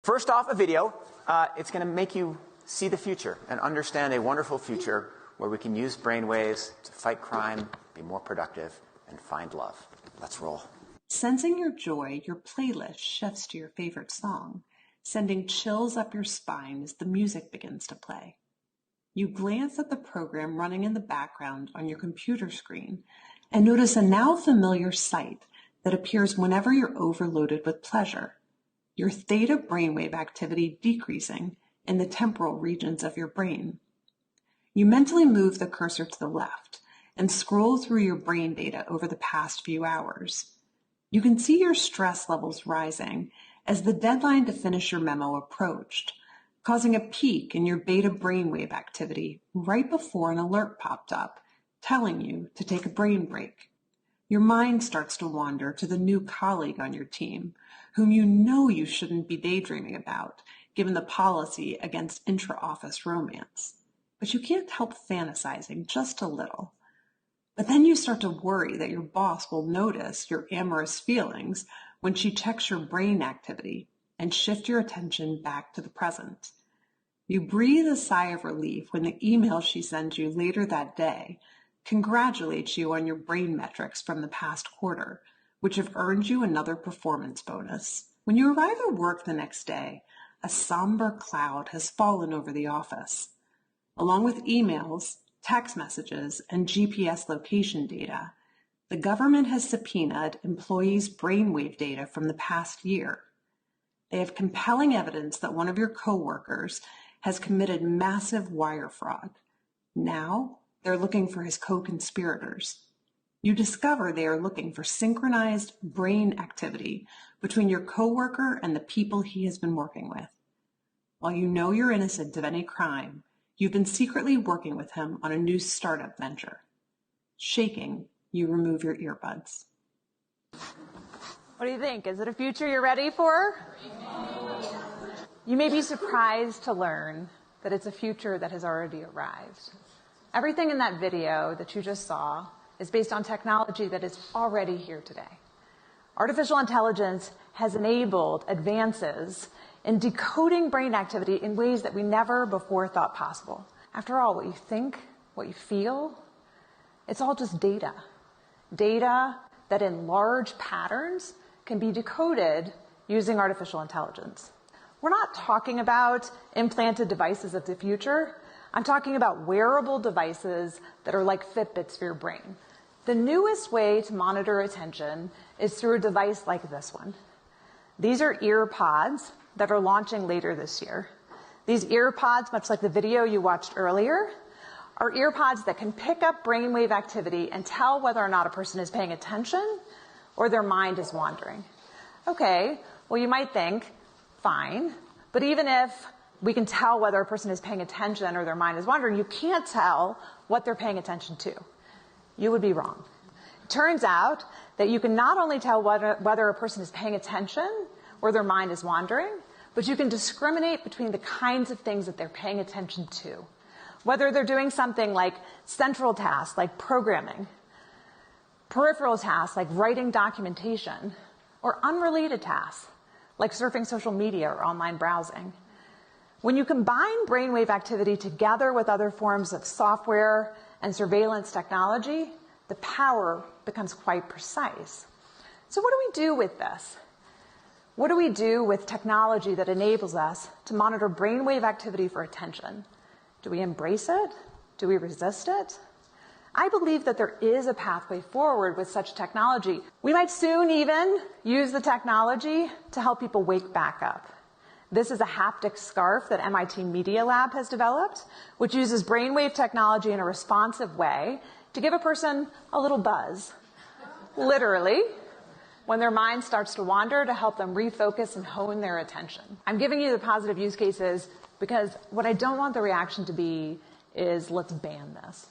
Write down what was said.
First off, a video. It's going to make you see the future and understand a wonderful future where we can use brainwaves to fight crime, be more productive, and find love. Let's roll. Sensing your joy, your playlist shifts to your favorite song, sending chills up your spine as the music begins to play. You glance at the program running in the background on your computer screen and notice a now familiar sight that appears whenever you're overloaded with pleasure. Your theta brainwave activity decreasing in the temporal regions of your brain. You mentally move the cursor to the left and scroll through your brain data over the past few hours. You can see your stress levels rising as the deadline to finish your memo approached, causing a peak in your beta brainwave activity right before an alert popped up, telling you to take a brain break. Your mind starts to wander to the new colleague on your team, whom you know you shouldn't be daydreaming about, given the policy against intra-office romance. But you can't help fantasizing just a little. But then you start to worry that your boss will notice your amorous feelings when she checks your brain activity and shift your attention back to the present. You breathe a sigh of relief when the email she sends you later that day congratulates you on your brain metrics from the past quarter, which have earned you another performance bonus. When you arrive at work the next day, a somber cloud has fallen over the office. Along with emails, text messages, and GPS location data, the government has subpoenaed employees' brainwave data from the past year. They have compelling evidence that one of your coworkers has committed massive wire fraud. Now, they're looking for his co-conspirators. You discover they are looking for synchronized brain activity between your coworker and the people he has been working with. While you know you're innocent of any crime, you've been secretly working with him on a new startup venture. Shaking, you remove your earbuds. What do you think? Is it a future you're ready for? You may be surprised to learn that it's a future that has already arrived. Everything in that video that you just saw is based on technology that is already here today. Artificial intelligence has enabled advances in decoding brain activity in ways that we never before thought possible. After all, what you think, what you feel, it's all just data. Data that in large patterns can be decoded using artificial intelligence. We're not talking about implanted devices of the future. I'm talking about wearable devices that are like Fitbits for your brain. The newest way to monitor attention is through a device like this one. These are ear pods that are launching later this year. These ear pods, much like the video you watched earlier, are ear pods that can pick up brainwave activity and tell whether or not a person is paying attention or their mind is wandering. Okay, well, you might think, fine, but even if we can tell whether a person is paying attention or their mind is wandering, you can't tell what they're paying attention to. You would be wrong. It turns out that you can not only tell whether a person is paying attention or their mind is wandering, but you can discriminate between the kinds of things that they're paying attention to. Whether they're doing something like central tasks, like programming, peripheral tasks, like writing documentation, or unrelated tasks, like surfing social media or online browsing. When you combine brainwave activity together with other forms of software and surveillance technology, the power becomes quite precise. So what do we do with this? What do we do with technology that enables us to monitor brainwave activity for attention? Do we embrace it? Do we resist it? I believe that there is a pathway forward with such technology. We might soon even use the technology to help people wake back up. This is a haptic scarf that MIT Media Lab has developed, which uses brainwave technology in a responsive way to give a person a little buzz, literally, when their mind starts to wander, to help them refocus and hone their attention. I'm giving you the positive use cases because what I don't want the reaction to be is, let's ban this.